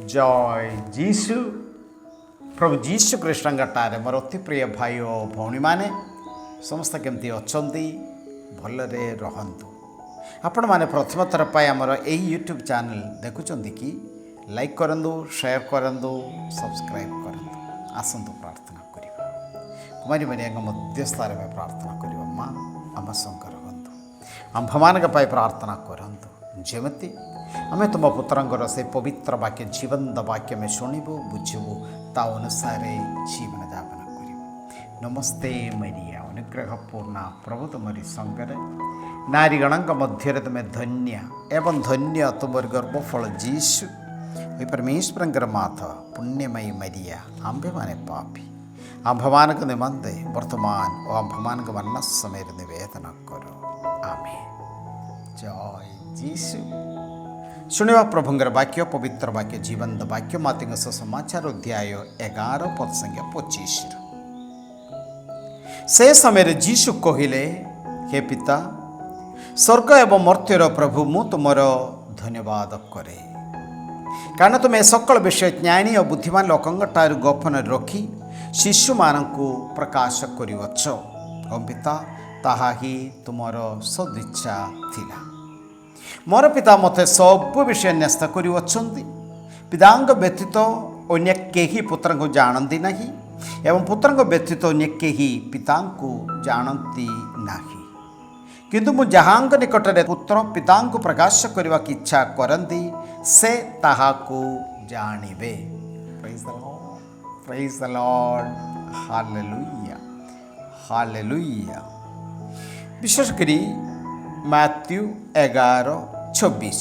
जय जीशु प्रभु जीशु कृष्णटारे मोर अति प्रिय भाई और भौणी मैंने समस्त केमती अच्छा भलरे रहतु आपण मैंने प्रथम थर पर आमर यही यूट्यूब चैनल देखुं कि लाइक करूँ शेयर करूँ सब्सक्राइब करूँ आसतु प्रार्थना करवा कुमारी मारिया मध्यस्थान में प्रार्थना करवा माँ आम संग रहतु आम्भमान प्रार्थना करूँ जमती आमे तुम पुत्रंकर से पवित्र वाक्य जीवंत वाक्य में शुणु बुझू ता अनुसार जीवन यापन कर। नमस्ते मरिया अनुग्रह पूर्णा प्रभु तुमरी संगरे नारीगण मध्य तुम्हें धन्य एवं धन्य तुम गर्भफल जीशु परमेश्वर माता पुण्यमयी मरिया आंबे माने पापी आंभमान निमंते वर्तमान और आंभमान मरण समय निवेदन करो आमे जय जीशु शुणवा प्रभुंगर वाक्य पवित्र वाक्य जीवंत वाक्य माति समाचार अध्याय 11 पद संख्या 25 से समय जीशु कहले हे पिता स्वर्ग एवं मर्त्यर प्रभु मु तुमर धन्यवाद करे कारण तुम्हें सकल विषय ज्ञानी और बुद्धिमान लोकंठार गोपन रखी शिशु मानू प्रकाश करिवछ ओ पिता ताहा ही तुमर सदिच्छा थिला मोर पिता मते सब विषय न्यस्त करिवछन्ति पितांग व्यतीत अन्य केही पुत्र को जानती नहीं एवं पुत्र को व्यतीत अन्य केही पिता को जानती नहीं किंतु मु जहांग निकटरे पुत्र पिता को प्रकाश करने की इच्छा करती से ताहा को जानिबे। Praise the lord hallelujah hallelujah. विशेष करी मैथ्यू 11:26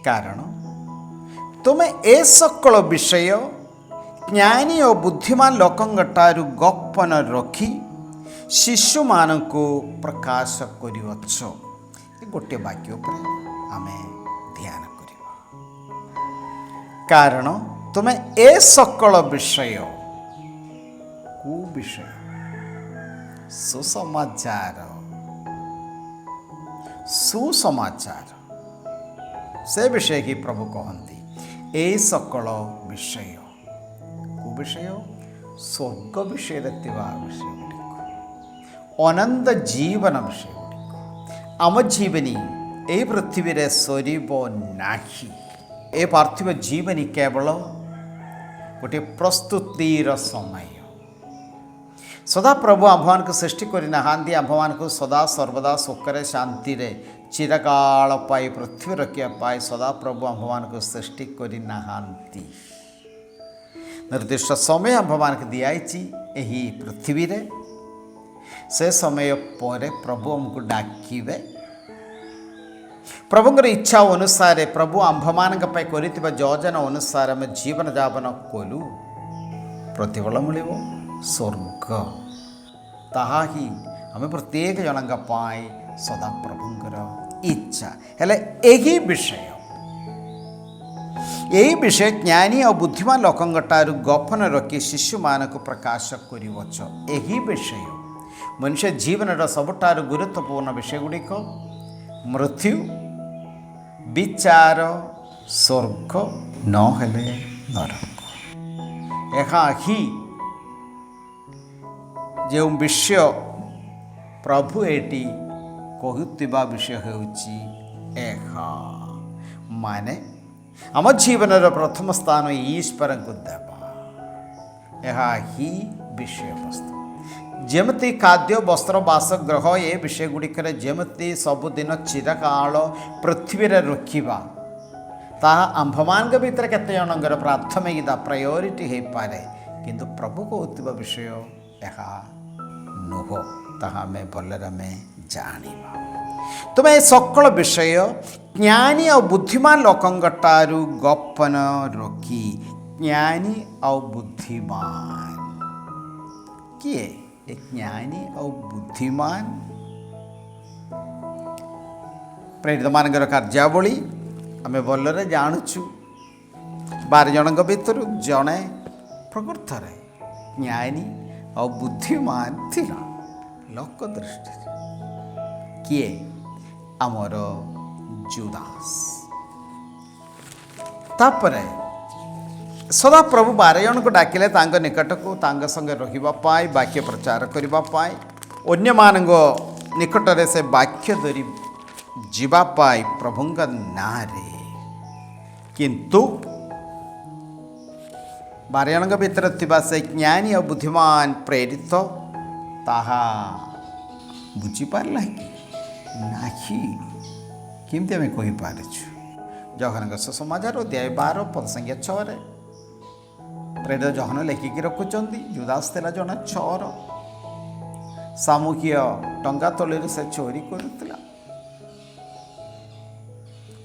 कारण तुम्हें ए सकल विषय ज्ञानी और बुद्धिमान लोकंठार गोपन रखी शिशु मान को प्रकाश करिवछ। गोटे वाक्य आम ध्यान करिबा कारण तुम्हें ए सकल विषय को विषय सुसमाचार सुसमाचार से विषय की प्रभु कहती ए सकल विषय को विषय स्वर्ग विषय विषय गुड़िक अनंत जीवन विषय गुड़िक आम जीवनी ए पृथ्वी रे सरीब नाही ए पार्थिव जीवनी केवल गोटे प्रस्तुतिर समय सदा प्रभु आम्भमान को सृष्टि करना आम्भमान को सदा सर्वदा सुखरे शांति रे चिरकाल पाई पृथ्वी रखिया पाई सदा प्रभु आम्भमान को सृष्टि करना निर्दिष्ट समय आम्भमान को दियाई एही पृथ्वी रे से समय पर प्रभु हमको डाकिबे प्रभुंकर इच्छा अनुसार प्रभु आम्भमान करिथिबा योजना अनुसार आम जीवन यापन कलु प्रतिफल मिलिबो स्वर्ग ताहा ही हमें प्रत्येक जनक पाए सदा प्रभुंकर इच्छा हेले यही विषय ज्ञानी और बुद्धिमान लोकंठार गोपन रखी शिशु मान को प्रकाश करिवछ। यही विषय मनुष्य जीवन सबुठार गुरुत्वपूर्ण विषय गुड़िक मृत्यु विचार स्वर्ग नहेले नरक यहाँ ही जो विषय प्रभु एटी कहूतिबा विषय होउची एहा माने आम जीवन प्रथम स्थान ईश्वर को देवा एहा ही विषय वस्तु जेमती खाद्य वस्त्र बासगृह ये विषय गुड़िक जेमती सबुदिन चिरकाल पृथ्वी रे रखिबा ताहा आम्भमान भीतर केते जनकर प्राथमिकता प्रायोरिटी हो पारे किंतु प्रभु कहूतिबा विषय एहा नुह ताहा में भलरे में जानिबा तुम्हें सकल विषय ज्ञानी और बुद्धिमान लोकंठारु गोपन रखी ज्ञानी और बुद्धिमान किए एक ज्ञानी और बुद्धिमान प्रेरित मानकर कार्यावली आम भलरे जानुचु 12 जनक भितर जड़े प्रकृत ज्ञानी और बुद्धिमान थिला लोक दृष्टि किए आमर जुदास तापरे सदा प्रभु 12 जन को डाकिले तांग निकट को तांग संगे रहिबा पाई वाक्य प्रचार करिबा पाई अन्य मानंग निकट रे से वाक्य धरी जीवा पाई प्रभुंग नारे किंतु 12 जन भितर थिबा से ज्ञानी और बुद्धिमान प्रेरित ताहा बुझी पारला नाही केमती आम कही पारिछु जहन समाचार अध्याय 12 पद संख्या 6 रे प्रेरित जहन लेखिकी रखुचंदी जुदास तेला जन चोर सामूहिक टंगा तले से चोरी करुला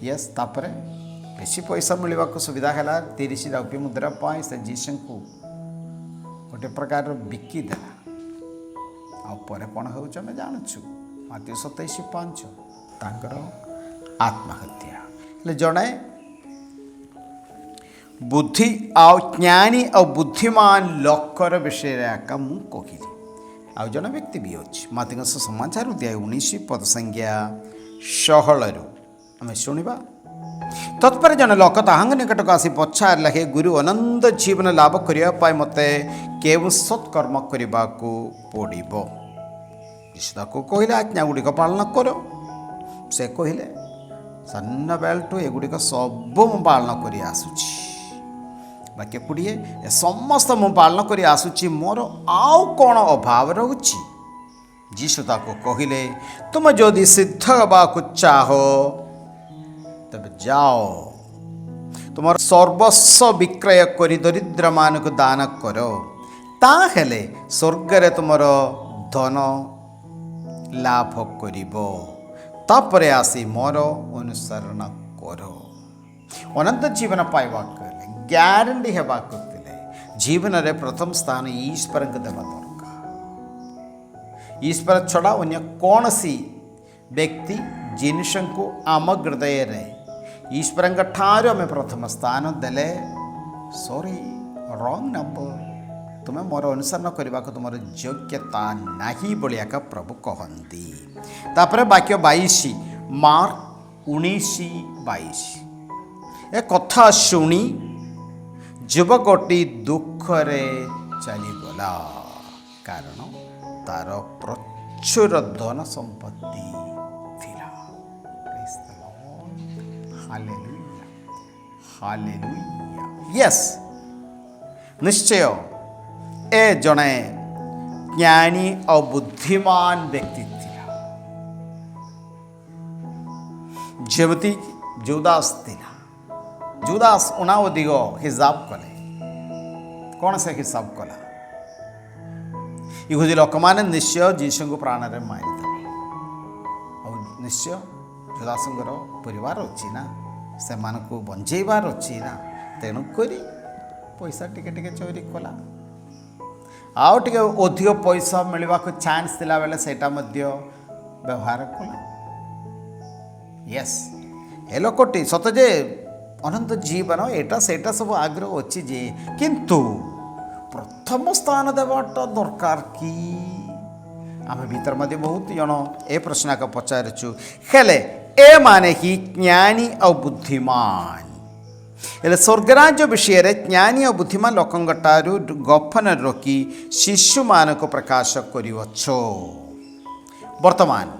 यस तापरे बेसी पैसा मिलवा सुविधा है 30 रौप्य मुद्रा पाई से जीसु को गोटे प्रकार बिकिदेला आपर कौन हो जानूँ माती 27:5 तांकर आत्महत्या जड़े बुद्धि आउ ज्ञानी और बुद्धिमान लोकर विषय आका मु कहली आउ जन व्यक्ति भी अच्छी माती समाचार अध्याय 19 पद संज्ञा 16 आम शुणा तत्पर जन लोक ताहांग निकट को आसी पचार लहे गुरु अनंत जीवन लाभ करने मत केवल सत्कर्म करने को पड़ो यीशु को कहले आज्ञा गुड़िक पालन कर से कहले सन्न बेलटू एगुड़िक सब मु पालन कर आसुची बाकी 20 ए समस्त मु पालन कर आसुची मोर आउ कौन अभाव रोची यीशु ताको कहले तुम जदि सिद्ध हवा चाह तब जाओ तुम सर्वस्व विक्रय कर दरिद्र मान को दान कर ताहेले स्वर्ग रे तुमर धन लाभ करिबो तापरे आसी मोर अनुसरण कर अनंत जीवन पाइबा ग्यारंटी हेबा जीवन रे प्रथम स्थान ईश्वर को देवा दरकार ईश्वर छड़ा अन्य कौन सी व्यक्ति जिनिष को आम हृदय रे ईश्वर ठार आम प्रथम स्थान देले सॉरी रॉन्ग नंबर तुम्हें मोर अनुसरण करने को तुम योग्यता नहीं बोलिया का प्रभु कहती तापर वाक्य 22 मार्क 19:22 ए कथा शुणी युवकटी दुखरे चलीगला कारण तार प्रचुर धन संपत्ति थिला हालेलुया हालेलुया यस निश्चय ए जड़े ज्ञानी और बुद्धिमान व्यक्ति थिला जमती जुदास थिला जुदास उनावधिक हिसाब कले कौन से हिसाब कला यहूदी लोक मैंने निश्चय जीसु को प्राण में मारिदे और निश्चय जुदासर परिवार अच्छी ना से बंजेबार अच्छी ना तेणुक पैसा टिके चोरी कला आउ टे अधिक पैसा मिलवा को चांस थिला बेले सेटा मध्य व्यवहार कला यस ए लोकटी सत जे अनंत जीवन एटा सेटा सब आग्रह अच्छी जे किंतु प्रथम स्थान देवाटा दरकार कि आम भीतर मध्य बहुत जन ए प्रश्न का पचारचु हेले ए माने कि ज्ञानी और बुद्धिमान हेले स्वर्गराज्य विषय रे ज्ञानी और बुद्धिमान लोकंगटारू गफन रोकी शिशु मान को प्रकाश करिवछो वर्तमान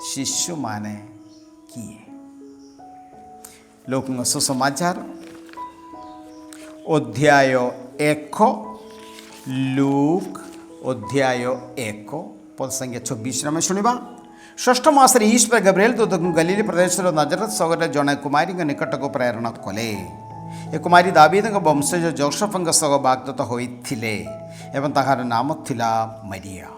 शिशु माने किए लोक सुसमाचार अध्याय 1 लूक अध्याय 1 पद संख्या 26 में शुणा 6 मासरे ईश्वर गब्रिएल दूत गलील प्रदेश नजरत सगर जड़े कुमारी निकट को प्रेरण कले ए कुमारी दावीद वंशज जोसेफ सह वाग्दत्त होइथिले एवं ताहार नाम थिला मरिया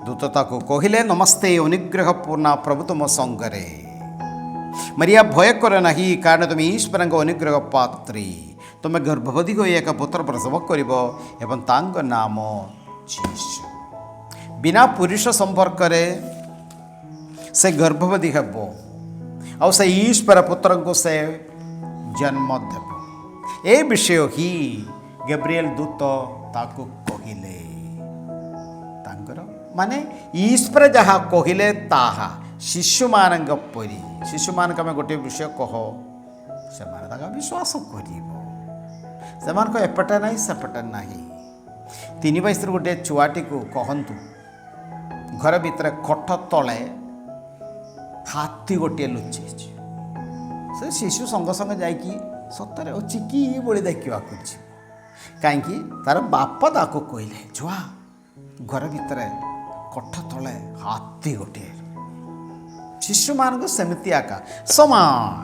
दूत ताको कहिले नमस्ते अनुग्रह पूर्णा प्रभु तुम संगरे मरिया भय कर नहीं कारण तुम ईश्वर अनुग्रह पात्री तुम्हें गर्भवती हो एक पुत्र प्रसव कर एवं तांग नाम जीसु बिना पुरुष संपर्क से गर्भवती हेब और से ईश्वर पुत्र को से जन्म देव ए विषय ही गब्रिएल दूत ताको कहिले तांकर माने ईश्वर जहाँ कहिले ताहा शिशु मान परी शिशु मान आम गोटे विषय कह ସେମାନେ ତାଙ୍କ ବିଶ୍ୱାସ କରିବ। ସେମାନଙ୍କ ଏପଟେ ନାହିଁ ସେପଟେ ନାହିଁ। 3 ବୟସର ଗୋଟିଏ ଛୁଆଟିକୁ କହନ୍ତୁ ଘର ଭିତରେ କୋଠ ତଳେ ହାତୀ ଗୋଟିଏ ଲୁଚିଛି। ସେ ଶିଶୁ ସଙ୍ଗେ ସଙ୍ଗେ ଯାଇକି ସତରେ ଅଛି କି ବୋଲି ଦେଖିବାକୁ ଯିବ। କାହିଁକି ତାର ବାପା ତାକୁ କହିଲେ ଛୁଆ ଘର ଭିତରେ କୋଠ ତଳେ ହାତୀ ଗୋଟିଏ। ଶିଶୁମାନଙ୍କୁ ସେମିତି ଆକା ସମାନ।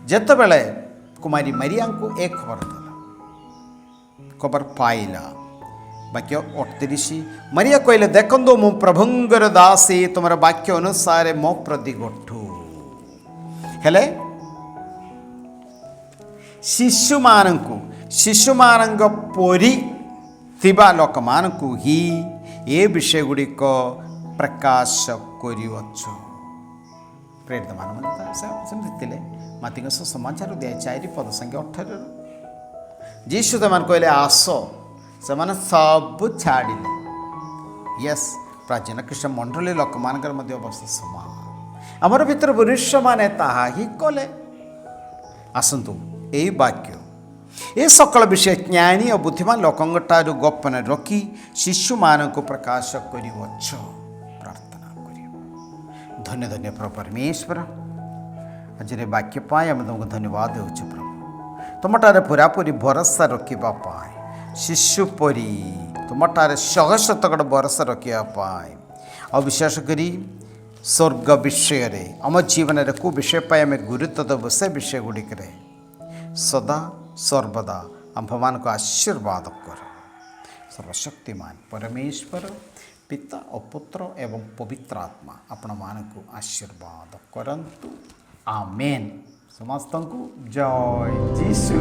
ଯେତେବେଳେ କୁମାରୀ ମାରିଆଙ୍କୁ ଏ ଖବର ଦେଲା, ଖବର ପାଇଲା, ବାକ୍ୟ 38 ମାରିଆ କହିଲେ ଦେଖନ୍ତୁ ମୁଁ ପ୍ରଭୁଙ୍କର ଦାସୀ, ତୁମର ବାକ୍ୟ ଅନୁସାରେ ମୋ ପ୍ରତି ଘଟୁ। ହେଲେ ଶିଶୁମାନଙ୍କ ପରି ଥିବା ଲୋକମାନଙ୍କୁ ହିଁ ଏ ବିଷୟ ଗୁଡ଼ିକ ପ୍ରକାଶ କରିଅଛ। ପ୍ରେରିତମାନେ ସେମିତି ଥିଲେ। ମାର୍ଥିଙ୍କ ସମାଚାର ଦିଆ 4:18 ଯୀଶୁ ସେମାନଙ୍କୁ କହିଲେ ଆସ। ସେମାନେ ସବୁ ଛାଡ଼ିଲେ। ୟେସ୍, ପ୍ରାଚୀନ ଖ୍ରୀଷ୍ଟ ମଣ୍ଡଳୀ ଲୋକମାନଙ୍କର ମଧ୍ୟ ଅବସ୍ଥା ସମାନ। ଆମର ଭିତରେ ବରିଷ୍ଠମାନେ ତାହା ହିଁ କଲେ। ଆସନ୍ତୁ ଏହି ବାକ୍ୟ ଏ ସକଳ ବିଷୟ ଜ୍ଞାନୀ ଓ ବୁଦ୍ଧିମାନ ଲୋକଙ୍କଠାରୁ ଗୋପନ ରଖି ଶିଶୁମାନଙ୍କୁ ପ୍ରକାଶ କରିଅଛ। ପ୍ରାର୍ଥନା କରିବ। ଧନ୍ୟ ଧନ୍ୟ ପ୍ରଭୁ ପରମେଶ୍ୱର, ଆଜିର ବାକ୍ୟ ପାଇଁ ଆମେ ତୁମକୁ ଧନ୍ୟବାଦ ଦେଉଛୁ ପ୍ରଭୁ। ତୁମଠାରେ ପୁରାପୁରି ଭରସା ରଖିବା ପାଇଁ, ଶିଶୁ ପରି ତୁମଠାରେ ଶହ ଶତକଡ଼ା ଭରସା ରଖିବା ପାଇଁ, ଆଉ ବିଶେଷ କରି ସ୍ୱର୍ଗ ବିଷୟରେ ଆମ ଜୀବନରେ କେଉଁ ବିଷୟ ପାଇଁ ଆମେ ଗୁରୁତ୍ୱ ଦେବୁ ସେ ବିଷୟ ଗୁଡ଼ିକରେ ସଦା ସର୍ବଦା ଆମ୍ଭମାନଙ୍କୁ ଆଶୀର୍ବାଦ କର। ସର୍ବଶକ୍ତିମାନ ପରମେଶ୍ୱର ପିତା ଓ ପୁତ୍ର ଏବଂ ପବିତ୍ର ଆତ୍ମା ଆପଣମାନଙ୍କୁ ଆଶୀର୍ବାଦ କରନ୍ତୁ। ଆମେନ୍। ସମସ୍ତଙ୍କୁ ଜୟ ଯୀଶୁ।